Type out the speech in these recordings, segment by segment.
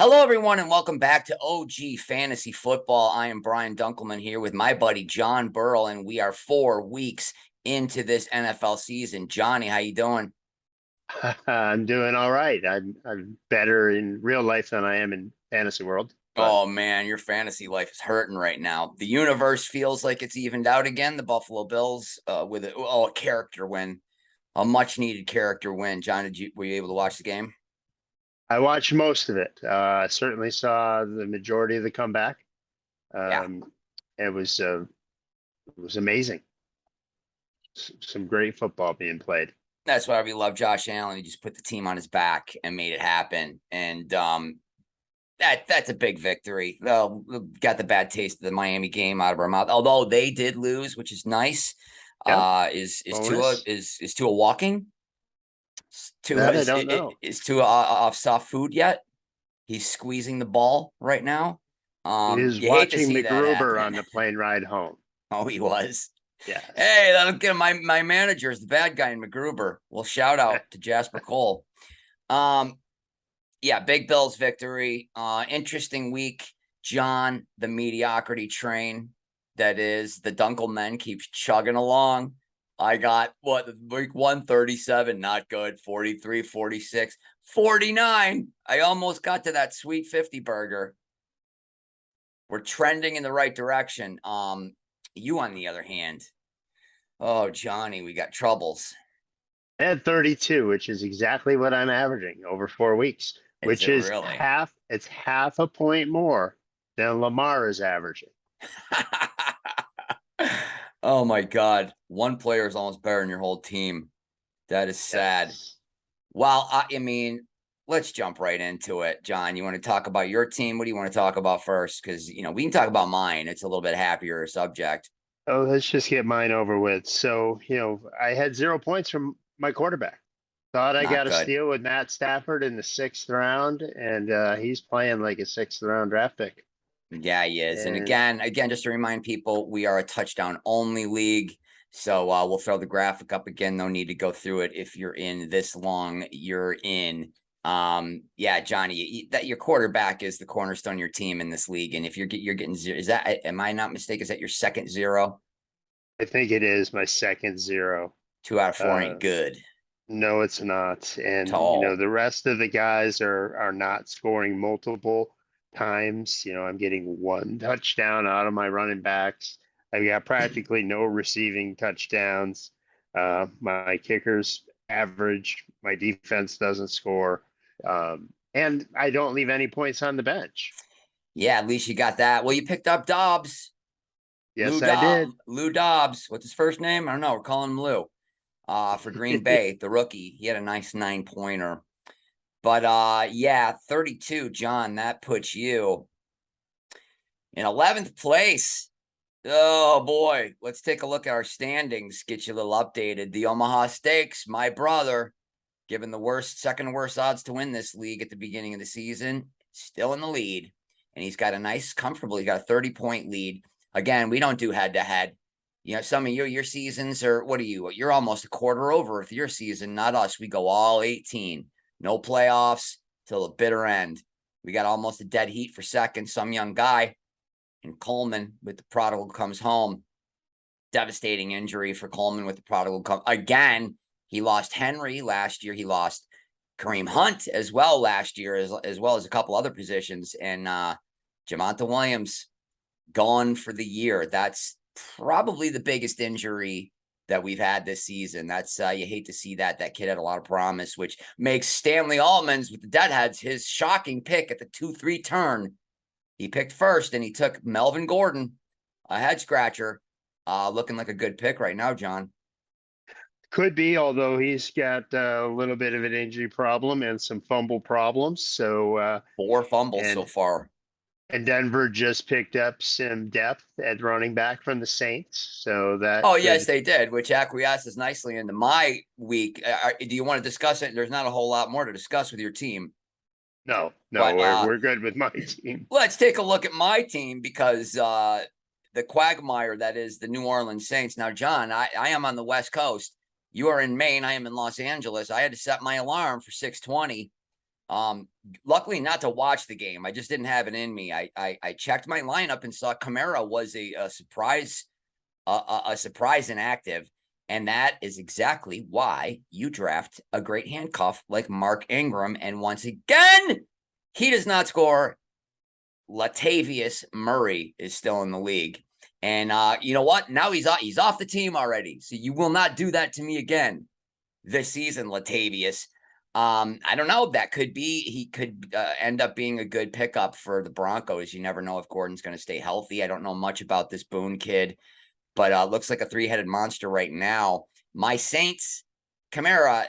Hello, everyone, and welcome back to OG Fantasy Football. I am Brian Dunkleman here with my buddy John Burrell, and we are 4 weeks into this NFL season. Johnny, how you doing? I'm doing all right. I'm better in real life than I am in fantasy world. But Oh man, your fantasy life is hurting right now. The universe feels like it's evened out again. The Buffalo Bills with a character win, a much needed character win. John, were you able to watch the game? I watched most of it. Certainly saw the majority of the comeback. Yeah, Um, it was amazing. Some great football being played. that's why we love Josh Allen. He just put the team on his back and made it happen. And that's a big victory. Well, got the bad taste of the Miami game out of our mouth, although they did lose, which is nice. Yep. Is Tua Bonus. is Tua walking? Tua That I don't know. is Tua off soft food yet? He's squeezing the ball right now. He is You hate to watching see that McGruber on happening. the plane ride home. Oh, he was. Yes. Hey, that'll get my manager is the bad guy in McGruber. Well, shout out to Jasper Cole. Um, yeah, big Bills victory. Interesting week. John, the mediocrity train that is the Dunklemen keeps chugging along. I got week 137, not good. 43, 46, 49. I almost got to that sweet 50 burger. We're trending in the right direction. You on the other hand, oh Johnny, we got troubles. I had 32, which is exactly what I'm averaging over 4 weeks, Is which it is really? half a point more than Lamar is averaging. Oh my God. One player is almost better than your whole team. That is sad. Yes. Well, I mean, let's jump right into it. John, you want to talk about your team? What do you want to talk about first? Because, we can talk about mine. It's a little bit happier subject. Oh, let's just get mine over with. So, I had 0 points from my quarterback. Thought I Not got a good. steal with Matt Stafford in the sixth round, and he's playing like a sixth round draft pick. Yeah, he is. And And again, just to remind people, we are a touchdown only league. So we'll throw the graphic up again. No need to go through it. If you're in this long, you're in. Yeah, Johnny, that your quarterback is the cornerstone of your team in this league. And if you're getting zero, am I not mistaken? Is that your second zero? I think it is my second zero. 2 out of 4 Uh, ain't good no, it's not. at And all. the rest of the guys are not scoring multiple times. I'm getting one touchdown out of my running backs. I've got practically no receiving touchdowns. My kickers average. My defense doesn't score. And I don't leave any points on the bench. Yeah, at least you got that. Well, you picked up Dobbs. Yes, I did. Lou Dobbs. What's his first name? I don't know. We're calling him Lou. For Green Bay, the rookie. He had a nice 9-pointer. But yeah, 32, John, that puts you in 11th place. Oh boy, let's take a look at our standings, get you a little updated. The Omaha Steaks, my brother, given the second worst odds to win this league at the beginning of the season, still in the lead. And he's got he got a 30-point lead. Again, we don't do head to head. Some of your seasons are, what are you? You're almost a quarter over with your season, not us. We go all 18. No playoffs till the bitter end. We got almost a dead heat for second. Some young guy and Coleman with the prodigal comes home. Devastating injury for Coleman with the prodigal come again. He lost Henry last year. He lost Kareem Hunt as well last year, as well as a couple other positions. And Javonte Williams gone for the year. That's probably the biggest injury that we've had this season. That's you hate to see that. That kid had a lot of promise, which makes Stanley Almonds with the Deadheads his shocking pick at the 2-3 turn. He picked first, and he took Melvin Gordon, a head scratcher, looking like a good pick right now, John. Could be, although he's got a little bit of an injury problem and some fumble problems. So, 4 fumbles so and far. and Denver just picked up some depth at running back from the Saints, so that Oh, yes, could. they did, which acquiesces nicely into my week. Do you want to discuss it? There's not a whole lot more to discuss with your team. No, no, But we're good with my team. let's take a look at my team because the quagmire that is the New Orleans Saints. Now, John, I am on the West Coast. You are in Maine. I am in Los Angeles. I had to set my alarm for 6:20 Luckily not to watch the game. I just didn't have it in me. I checked my lineup and saw Kamara was a surprise, a surprise inactive. And that is exactly why you draft a great handcuff like Mark Ingram. And once again, he does not score. Latavius Murray is still in the league. And you know what? Now he's off the team already. So you will not do that to me again this season, Latavius. I don't know. That could be, he could end up being a good pickup for the Broncos. You never know if Gordon's going to stay healthy. I don't know much about this Boone kid, but looks like a three-headed monster right now. My Saints, Kamara,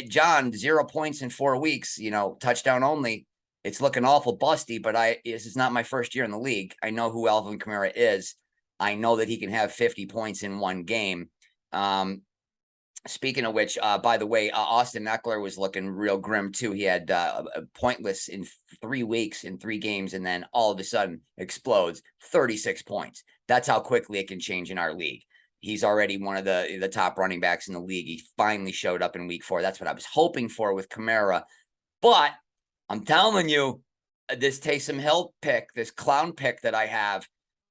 John, 0 points in 4 weeks, touchdown only. It's looking awful busty, but this is not my first year in the league. I know who Alvin Kamara is. I know that he can have 50 points in one game. Speaking of which, by the way, Austin Eckler was looking real grim too. He had pointless in 3 weeks in 3 games, and then all of a sudden explodes 36 points. That's how quickly it can change in our league. He's already one of the top running backs in the league. He finally showed up in week 4. That's what I was hoping for with Kamara. But I'm telling you, this Taysom Hill pick, this clown pick that I have,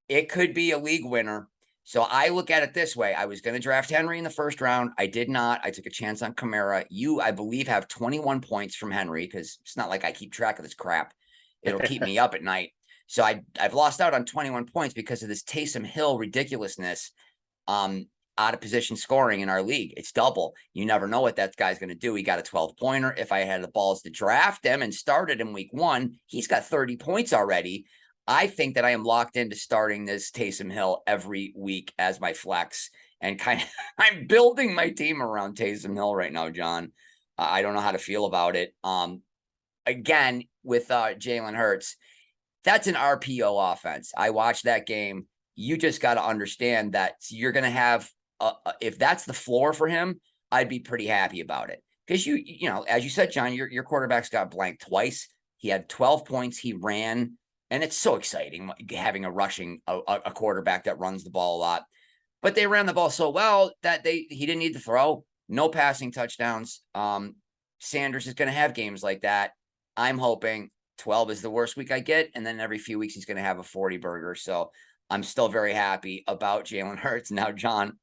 it could be a league winner. So I look at it this way. I was going to draft Henry in the first round. I did not. I took a chance on Kamara. You, I believe, have 21 points from Henry, because it's not like I keep track of this crap. It'll keep me up at night. So I've lost out on 21 points because of this Taysom Hill ridiculousness. Out of position scoring in our league. It's double. You never know what that guy's going to do. He got a 12-pointer. If I had the balls to draft him and started him week 1, he's got 30 points already. I think that I am locked into starting this Taysom Hill every week as my flex, and I'm building my team around Taysom Hill right now, John. I don't know how to feel about it. Again, with Jalen Hurts, that's an RPO offense. I watched that game. You just got to understand that you're going to have, if that's the floor for him, I'd be pretty happy about it. Because you know, as you said, John, your quarterback's got blanked twice. He had 12 points. He ran, and it's so exciting having a quarterback that runs the ball a lot. But they ran the ball so well that he didn't need to throw. No passing touchdowns. Sanders is going to have games like that. I'm hoping 12 is the worst week I get, and then every few weeks he's going to have a 40 burger. So I'm still very happy about Jalen Hurts. Now, John,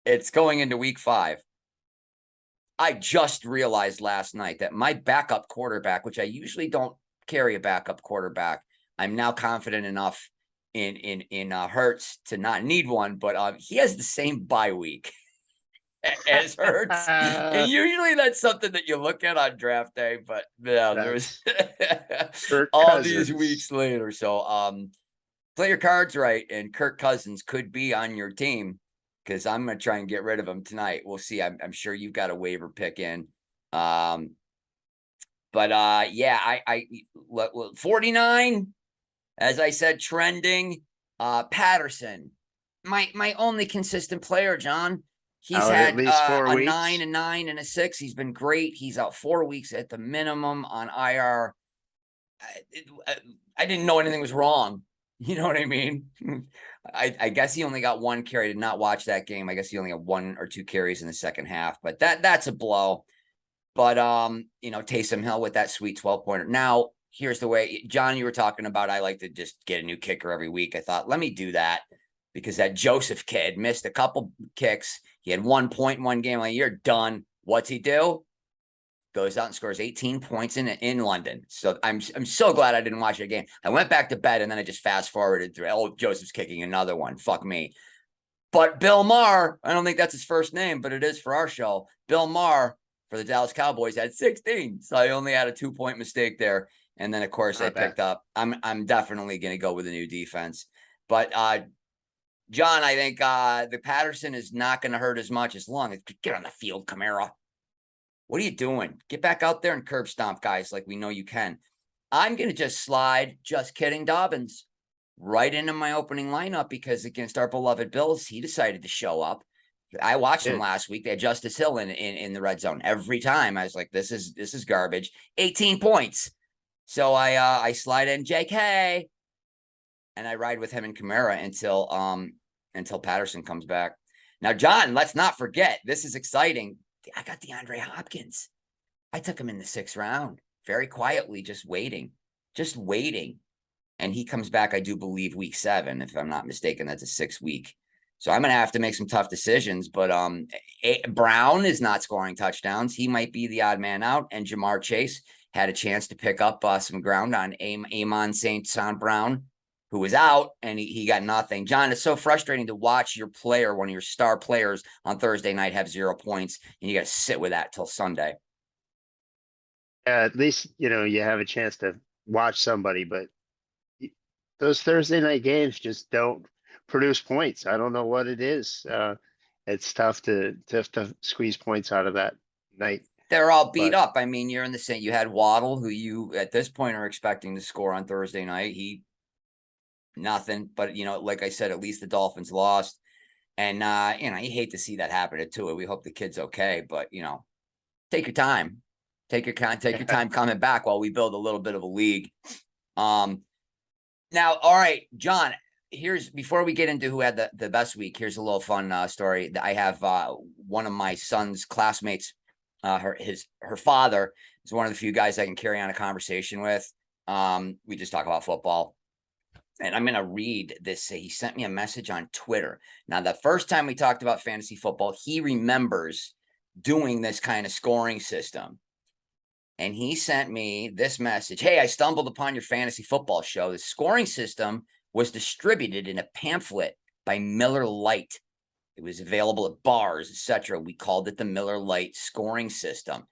it's going into week 5. I just realized last night that my backup quarterback, which I usually don't carry a backup quarterback, I'm now confident enough in Hurts to not need one, but he has the same bye week as Hurts. And usually that's something that you look at on draft day, but yeah, there's all these weeks later. So play your cards right, and Kirk Cousins could be on your team, because I'm going to try and get rid of him tonight. We'll see. I'm sure you've got a waiver pick in. Yeah, I 49, as I said, trending. Patterson, my only consistent player, John. He's had at least 4 weeks. 9 and 9 and a 6. He's been great. He's out 4 weeks at the minimum on IR. I didn't know anything was wrong. You know what I mean? I guess he only got 1 carry. I did not watch that game. I guess he only got 1 or 2 carries in the second half, but that's a blow. But Taysom Hill with that sweet 12-pointer. Now, here's the way, John, you were talking about, I like to just get a new kicker every week. I thought, let me do that, because that Joseph kid missed a couple kicks. He had 1 point in 1 game. Like, you're done. What's he do? Goes out and scores 18 points in London. So I'm so glad I didn't watch it again. I went back to bed, and then I just fast forwarded through. Oh, Joseph's kicking another one. Fuck me. But Bill Maher, I don't think that's his first name, but it is for our show. Bill Maher for the Dallas Cowboys had 16. So I only had a 2-point mistake there. And then, of course, I picked up. I'm definitely going to go with a new defense. But John, I think the Patterson is not going to hurt as much as long as get on the field, Kamara. What are you doing? Get back out there and curb stomp guys like we know you can. I'm going to just slide, just kidding, Dobbins right into my opening lineup, because against our beloved Bills, he decided to show up. I watched him last week. They had Justice Hill in the red zone every time. I was like, this is garbage. 18 points. So I slide in JK, and I ride with him and Kamara until Patterson comes back. Now, John, let's not forget, this is exciting. I got DeAndre Hopkins. I took him in the 6th round very quietly, just waiting. And he comes back, I do believe, week 7, if I'm not mistaken. That's a 6-week. So I'm going to have to make some tough decisions. But Brown is not scoring touchdowns. He might be the odd man out. And Jamar Chase had a chance to pick up some ground on Amon St. Brown, who was out, and he got nothing. John, it's so frustrating to watch your player, one of your star players, on Thursday night have 0 points, and you got to sit with that till Sunday. At least, you have a chance to watch somebody, but those Thursday night games just don't produce points. I don't know what it is. It's tough to squeeze points out of that night. They're all beat up. I mean, you're in the same. You had Waddle, who you at this point are expecting to score on Thursday night. Nothing. But like I said, at least the Dolphins lost. And you hate to see that happen to Tua. We hope the kid's okay, but take your time. Take your time coming back while we build a little bit of a league. Now, all right, John, before we get into who had the best week, here's a little fun story. I have one of my son's classmates, her father is one of the few guys I can carry on a conversation with. We just talk about football. And I'm going to read this. He sent me a message on Twitter. Now, the first time we talked about fantasy football, he remembers doing this kind of scoring system. And he sent me this message. Hey, I stumbled upon your fantasy football show. The scoring system was distributed in a pamphlet by Miller Lite. It was available at bars, etc. We called it the Miller Lite scoring system.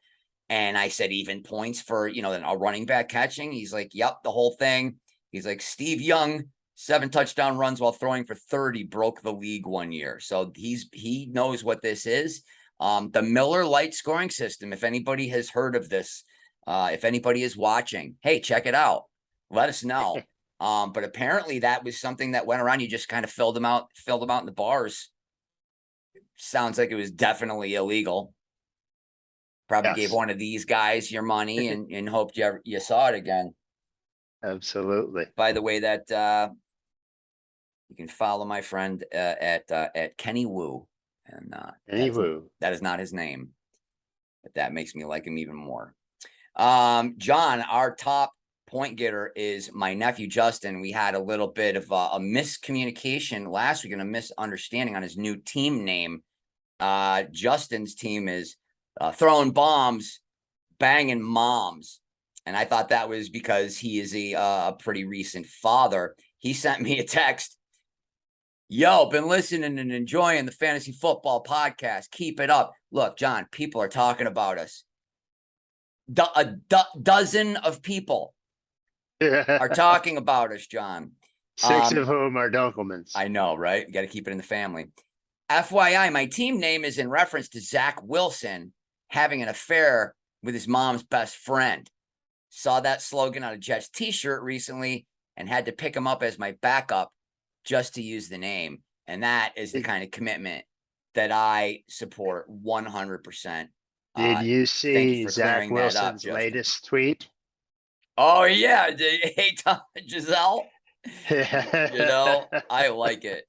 And I said, even points for, a running back catching. He's like, yep, the whole thing. He's like, Steve Young, 7 touchdown runs while throwing for 30, broke the league one year. So he knows what this is. The Miller Lite scoring system. If anybody has heard of this, if anybody is watching, hey, check it out. Let us know. But apparently that was something that went around. You just kind of filled them out in the bars. Sounds like it was definitely illegal. Probably gave one of these guys your money and hoped you saw it again. Absolutely. By the way, that you can follow my friend at Kenny Wu, and that is not his name, but that makes me like him even more. John, our top point getter is my nephew Justin. We had a little bit of a miscommunication last week and a misunderstanding on his new team name. Justin's team is Throwing Bombs, Banging Moms. And I thought that was because he is a pretty recent father. He sent me a text. Yo, been listening and enjoying the fantasy football podcast. Keep it up. Look, John, people are talking about us. A dozen of people are talking about us, John. 6 of whom are Dunklemans. I know, right? You got to keep it in the family. FYI, my team name is in reference to Zach Wilson having an affair with his mom's best friend. Saw that slogan on a Jets t-shirt recently and had to pick him up as my backup just to use the name. And that is the kind of commitment that I support 100%. Did you see Zach Wilson's latest tweet? Oh, yeah. Hey, Tom, Giselle. I like it.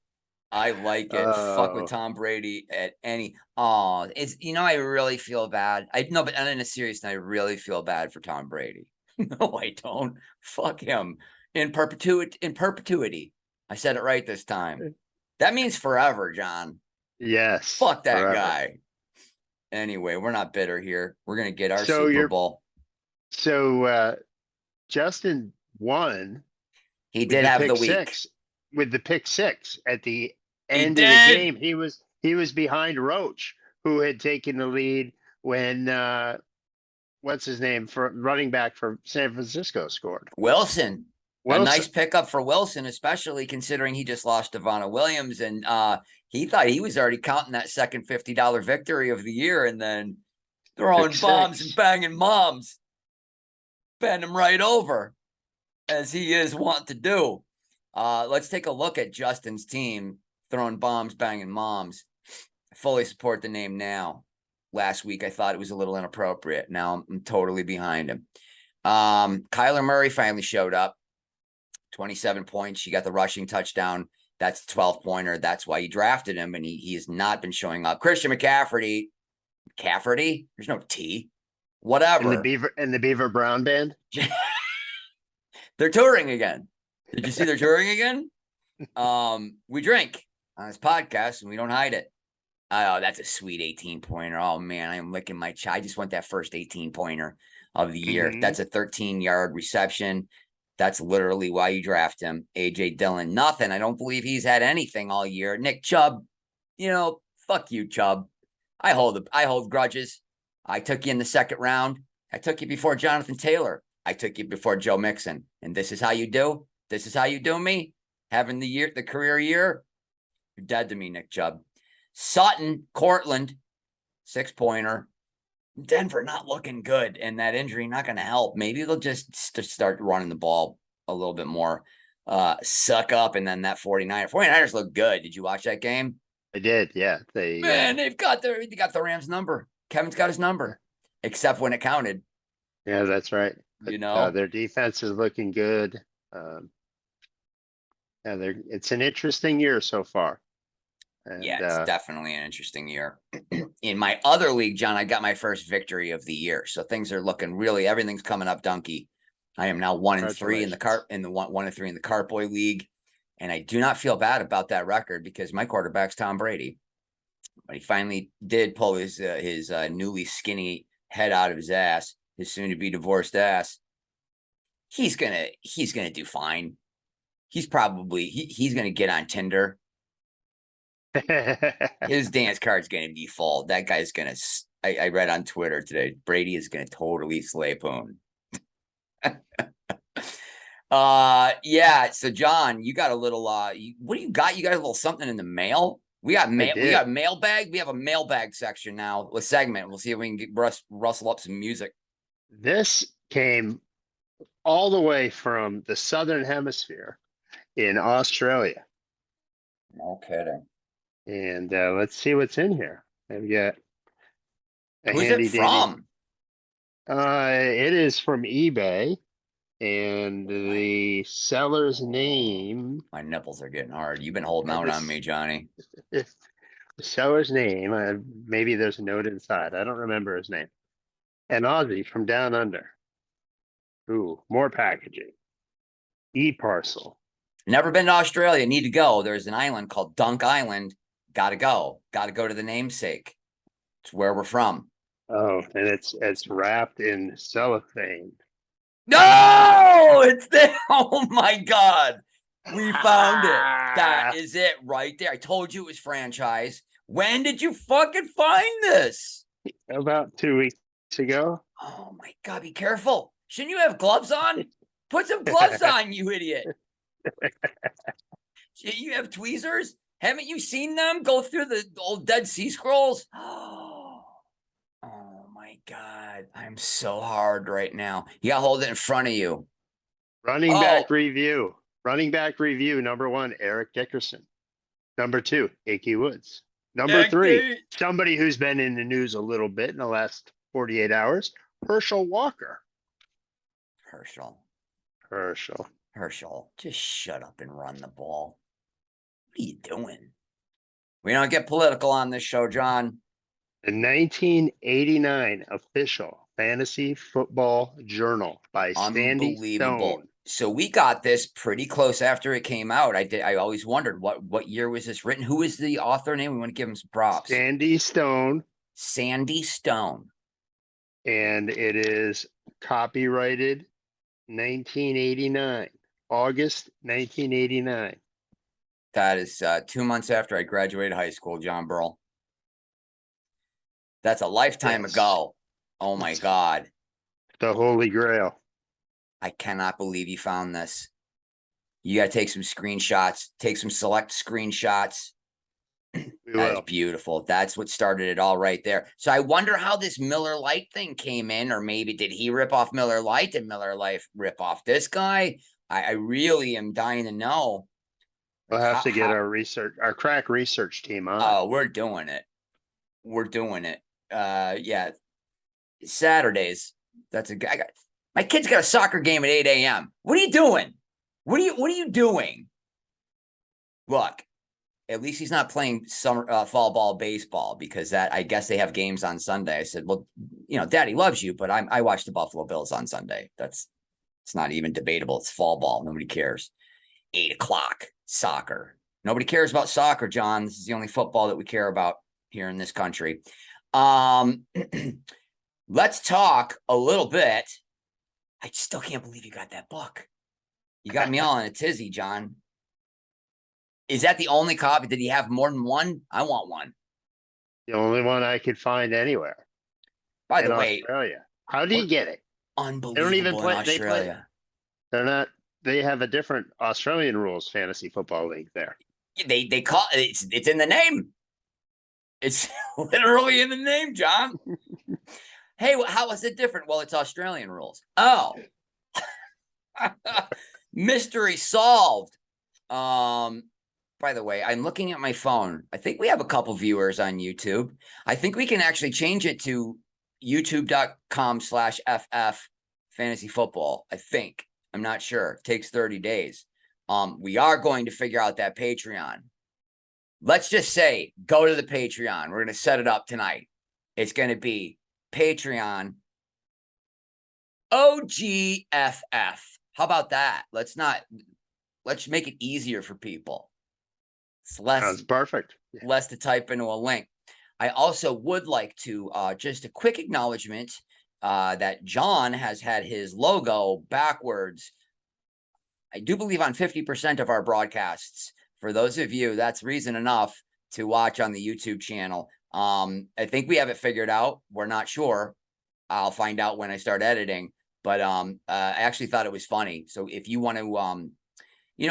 Fuck with Tom Brady at any. It's I really feel bad. But in a serious note, I really feel bad for Tom Brady. No, I don't. Fuck him in perpetuity. I said it right this time. That means forever, John. Yes. Fuck that guy. Anyway, we're not bitter here. We're gonna get our Super Bowl. So Justin won. He did have the week. With the pick 6 at the end of the game. He was behind Roach, who had taken the lead when what's his name for running back for San Francisco scored. Wilson. A nice pickup for Wilson, especially considering he just lost Devonta Williams, and he thought he was already counting that second $50 victory of the year, and then throwing bombs and banging moms, bend him right over, as he is wont to do. Let's take a look at Justin's team, Throwing Bombs, Banging Moms. I fully support the name now. Last week, I thought it was a little inappropriate. Now I'm totally behind him. Kyler Murray finally showed up. 27 points. She got the rushing touchdown. That's the 12-pointer. That's why you drafted him, and he has not been showing up. Christian McCaffrey. There's no T. whatever. And the Beaver Brown Band. They're touring again. Did you see they're touring again? We drink on this podcast and we don't hide it. Oh, that's a sweet 18-pointer. Oh man, I am licking my I just want that first 18-pointer of the year. Mhm. That's a 13-yard reception. That's literally why you draft him. AJ Dillon, nothing. I don't believe he's had anything all year. Nick Chubb, fuck you, Chubb. I hold grudges. I took you in the second round. I took you before Jonathan Taylor. I took you before Joe Mixon. And this is how you do? This is how you do me? Having the career year? You're dead to me, Nick Chubb. Sutton, Cortland, 6-pointer. Denver not looking good, and that injury not going to help. Maybe they'll just start running the ball a little bit more. Suck up, and then that 49ers look good. Did you watch that game? I did, yeah. They got the Rams number. Kevin's got his number, except when it counted. Yeah, that's right. But, their defense is looking good. It's an interesting year so far. And, yeah, it's definitely an interesting year. In my other league, John, I got my first victory of the year, so things are looking everything's coming up, Donkey. I am now 1-3 in the one and three in the Cartboy League, and I do not feel bad about that record because my quarterback's Tom Brady. But he finally did pull his newly skinny head out of his ass, his soon-to-be divorced ass. He's gonna do fine. He's gonna get on Tinder. His dance card's gonna be full. That guy's gonna. I read on Twitter today. Brady is gonna totally slay Poon. Yeah. So John, you got a little. What do you got? You got a little something in the mail. We got mail. We got mailbag. We have a mailbag section now. A segment. We'll see if we can get rustle up some music. This came all the way from the Southern Hemisphere in Australia. No kidding. And let's see what's in here. I've got who's it from? It is from eBay, and the seller's name. My nipples are getting hard. You've been holding out on me, Johnny. The seller's name. Maybe there's a note inside. I don't remember his name. An Aussie from down under. Ooh, more packaging. E-parcel. Never been to Australia. Need to go. There's an island called Dunk Island. Gotta go. Gotta go to the namesake. It's where we're from. Oh, and it's wrapped in cellophane. No, it's there. Oh my God. We found it. That is it right there. I told you it was franchise. When did you fucking find this? About 2 weeks ago. Oh my God, be careful. Shouldn't you have gloves on? Put some gloves on, you idiot. You have tweezers? Haven't you seen them go through the old Dead Sea Scrolls? Oh my God. I'm so hard right now. You gotta hold it in front of you. Running back review. Running back review. Number 1, Eric Dickerson. Number 2, Ickey Woods. Number 3, somebody who's been in the news a little bit in the last 48 hours, Herschel Walker. Herschel, just shut up and run the ball. What are you doing? We don't get political on this show, John. The 1989 official Fantasy Football Journal by Sandy Stone. So we got this pretty close after it came out. I always wondered what year was this written? Who is the author name? We want to give him some props. Sandy Stone. And it is copyrighted 1989, August 1989. That is 2 months after I graduated high school, John Burrell. That's a lifetime ago. Oh my God. The Holy Grail. I cannot believe you found this. You got to take some screenshots, take some select screenshots. That is beautiful. That's what started it all right there. So I wonder how this Miller Lite thing came in, or maybe did he rip off Miller Lite? Did Miller Lite rip off this guy? I really am dying to know. We'll have to get our crack research team on. Oh, we're doing it. Yeah. Saturdays. That's a guy. My kid's got a soccer game at 8 a.m. What are you doing? What are you doing? Look, at least he's not playing summer fall ball baseball, because that, I guess they have games on Sunday. I said, well, Daddy loves you, but I watch the Buffalo Bills on Sunday. It's not even debatable. It's fall ball. Nobody cares. 8:00 soccer. Nobody cares about soccer, John. This is the only football that we care about here in this country. Let's talk a little bit. I still can't believe you got that book. You got me all in a tizzy, John. Is that the only copy? Did he have more than one? I want one. The only one I could find anywhere. By the way, Australia. How do you get it? Unbelievable. They don't even play in Australia. They have a different Australian rules fantasy football league there. They call it's in the name. It's literally in the name, John. Hey, how is it different? Well, it's Australian rules. Oh. Mystery solved. By the way, I'm looking at my phone. I think we have a couple viewers on YouTube. I think we can actually change it to youtube.com/FF fantasy football. I think. I'm not sure. It takes 30 days. We are going to figure out that Patreon. Let's just say, go to the Patreon. We're going to set it up tonight. It's going to be Patreon OGFF. How about that? Let's make it easier for people. It's less. Sounds perfect. Less to type into a link. I also would like to just a quick acknowledgement that John has had his logo backwards. I do believe on 50% of our broadcasts. For those of you, that's reason enough to watch on the YouTube channel. I think we have it figured out. We're not sure. I'll find out when I start editing. But I actually thought it was funny. So if you want to,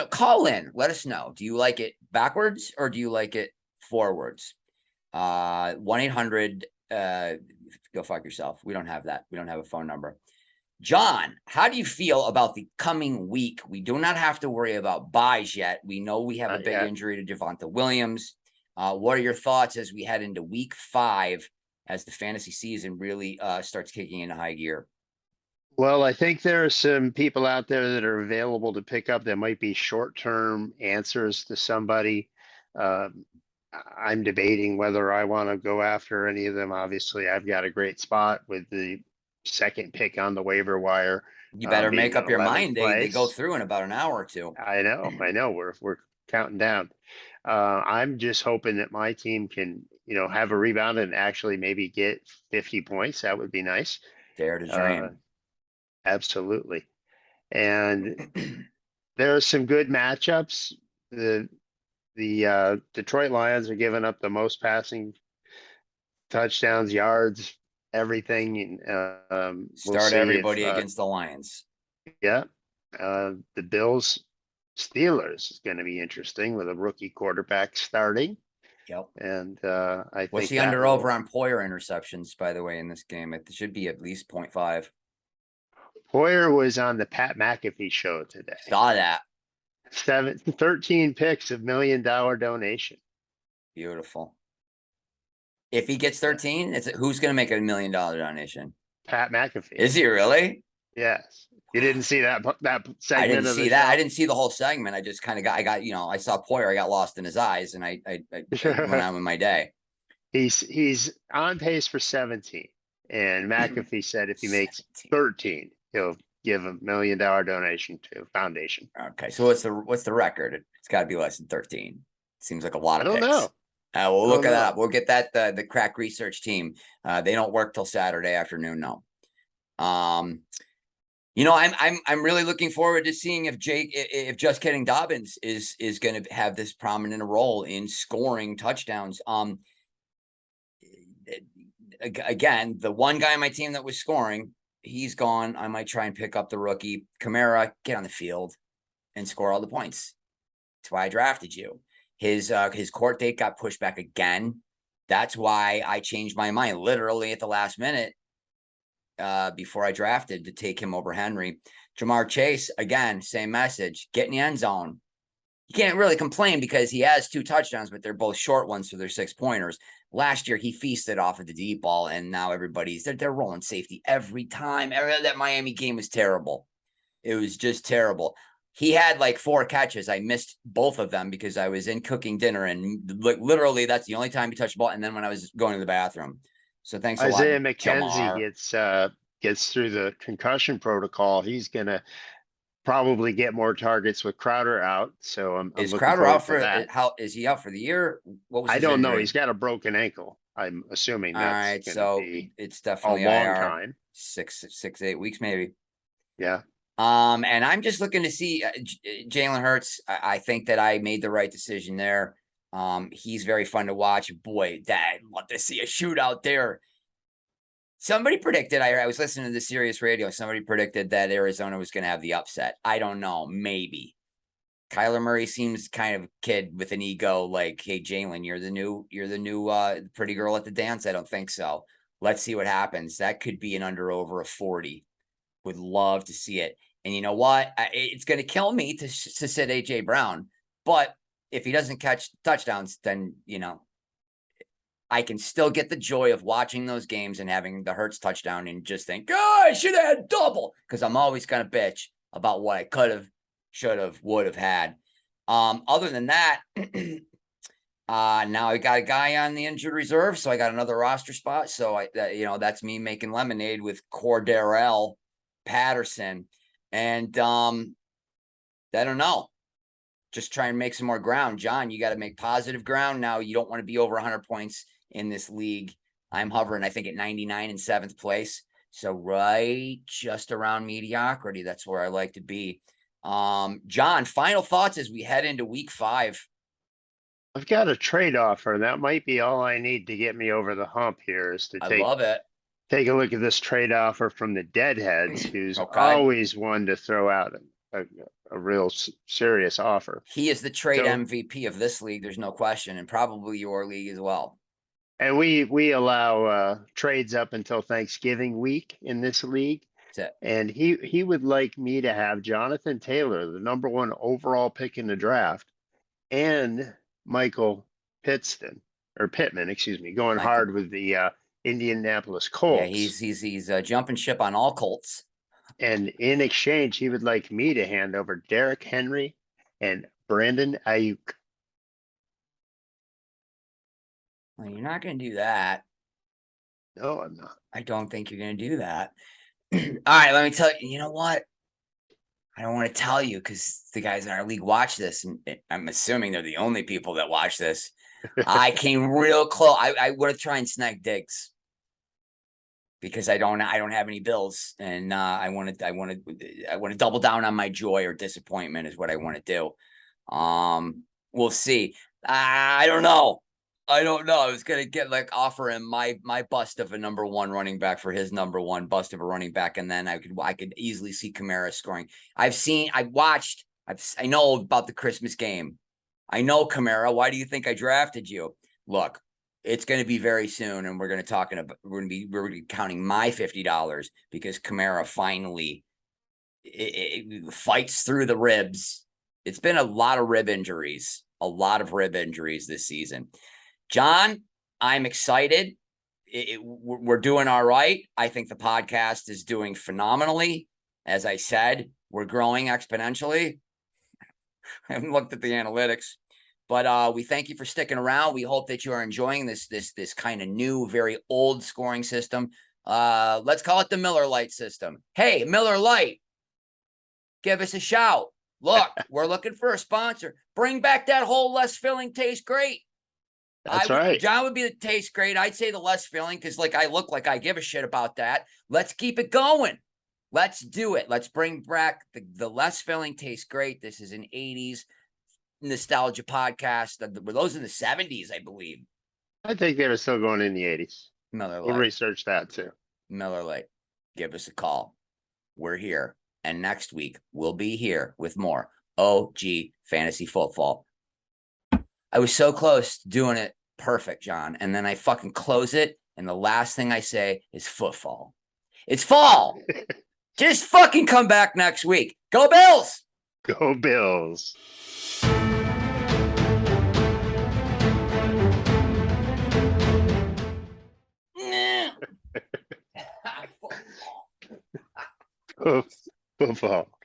call in, let us know. Do you like it backwards or do you like it forwards? 1-800, go fuck yourself. We don't have that. We don't have a phone number. John, how do you feel about the coming week? We do not have to worry about buys yet. We know we have a big injury to Javonte Williams. What are your thoughts as we head into week 5, as the fantasy season really starts kicking into high gear? Well, I think there are some people out there that are available to pick up. There might be short-term answers to somebody. I'm debating whether I want to go after any of them. Obviously, I've got a great spot with the second pick on the waiver wire. You better make up your mind. They go through in about an hour or two. I know. We're counting down. I'm just hoping that my team can, have a rebound and actually maybe get 50 points. That would be nice. Dare to dream. Absolutely. And there are some good matchups. The Detroit Lions are giving up the most passing touchdowns, yards, everything. Start everybody against the Lions. Yeah. The Bills Steelers is going to be interesting with a rookie quarterback starting. Yep. And I think what's the under over on Poyer interceptions, by the way, in this game? It should be at least 0.5. Poyer was on the Pat McAfee show today. Saw that. 13 picks of $1 million donation. Beautiful. If he gets 13, who's going to make a $1 million donation? Pat McAfee. Is he really? Yes. You didn't see that segment? I didn't see that. Show? I didn't see the whole segment. I just kind of I saw Poyer. I got lost in his eyes, and I went on with my day. He's on pace for 17, and McAfee said if he makes 13, he'll give a $1 million donation to foundation. Okay, so what's the record? It's got to be less than 13. Seems like a lot of picks. I don't know. We'll look it up. We'll get that the crack research team. They don't work till Saturday afternoon. No. I'm really looking forward to seeing if Just Kidding Dobbins is going to have this prominent role in scoring touchdowns. Again, the one guy on my team that was scoring, he's gone. I might try and pick up the rookie Kamara, get on the field and score all the points. That's why I drafted you. His court date got pushed back again. That's why I changed my mind literally at the last minute before I drafted to take him over Henry. Jamar Chase, again, same message. Get in the end zone. You can't really complain because he has 2 touchdowns, but they're both short ones, so they're 6-pointers. Last year, he feasted off of the deep ball, and now they're rolling safety every time. That Miami game was terrible. It was just terrible. he had like 4 catches. I missed both of them because I was in cooking dinner, and like literally that's the only time he touched the ball. And then when I was going to the bathroom. So thanks a lot, Isaiah McKenzie Jamar. gets through the concussion protocol. He's gonna probably get more targets with Crowder out. So I'm Is looking Crowder out forward to for that. how is he out for the year? What was I his don't know. injury? He's got a broken ankle. I'm assuming All that's right, going to so be it's a definitely long IR, time. 8 weeks maybe. Yeah. And I'm just looking to see Jalen Hurts. I think that I made the right decision there. He's very fun to watch. Boy, I'd love to see a shootout there. Somebody predicted, I was listening to the Sirius radio. Somebody predicted that Arizona was going to have the upset. I don't know. Maybe. Kyler Murray seems kind of a kid with an ego. Like, hey, Jalen, you're the new pretty girl at the dance. I don't think so. Let's see what happens. That could be an under over of 40. Would love to see it. And you know what? It's going to kill me to sit AJ Brown. But if he doesn't catch touchdowns, then, I can still get the joy of watching those games and having the Hurts touchdown and just think, oh, I should have had double. Because I'm always going to bitch about what I could have, should have, would have had. Other than that, now I got a guy on the injured reserve, so I got another roster spot. So that's me making lemonade with Cordarrelle Patterson. And I don't know. Just try and make some more ground. John, you got to make positive ground now. You don't want to be over 100 points in this league. I'm hovering, I think, at 99 in 7th place. So right just around mediocrity. That's where I like to be. John, final thoughts as we head into week 5. I've got a trade offer. That might be all I need to get me over the hump here is to I love it. take a look at this trade offer from the Deadheads, who's Okay. always one to throw out a real serious offer. He is the trade So, MVP of this league. There's no question, and probably your league as well. and we allow trades up until Thanksgiving week in this league. That's it. And he would like me to have Jonathan Taylor, the number 1 overall pick in the draft, and Michael Pittman, excuse me, going Michael. hard with the Indianapolis Yeah, Colts. he's jumping ship on all Colts. And in exchange, he would like me to hand over Derrick Henry and Brandon Ayuk. Well, you're not going to do that. No, I'm not. I don't think you're going to do that. All right, let me tell you. You know what? I don't want to tell you because the guys in our league watch this, and I'm assuming they're the only people that watch this. I came real close. I would have tried and snag Diggs because I don't have any bills, and I want to double down on my joy or disappointment is what I want to do. We'll see. I don't know. I was gonna get offer him my bust of a number 1 running back for his number 1 bust of a running back, and then I could easily see Kamara scoring. I know about the Christmas game. I know Kamara. Why do you think I drafted you? Look, it's going to be very soon, and we're going to be counting my $50 because Kamara finally it fights through the ribs. It's been a lot of rib injuries this season. John, I'm excited. We're doing all right. I think the podcast is doing phenomenally. As I said, we're growing exponentially. I haven't looked at the analytics, but we thank you for sticking around. We hope that you are enjoying this kind of new, very old scoring system. Let's call it the Miller Lite system. Hey, Miller Lite, give us a shout. Look, we're looking for a sponsor. Bring back that whole less filling tastes great. That's right. John would be the taste great. I'd say the less filling because I look like I give a shit about that. Let's keep it going. Let's do it. Let's bring back the less filling tastes great. This is an 80s nostalgia podcast. Were those in the 70s, I believe? I think they were still going in the 80s. Miller Lite. We'll research that too. Miller Lite. Give us a call. We're here. And next week, we'll be here with more OG Fantasy Football. I was so close to doing it perfect, John. And then I fucking close it. And the last thing I say is football. It's fall. Just fucking come back next week. Go Bills. Go Bills. Football.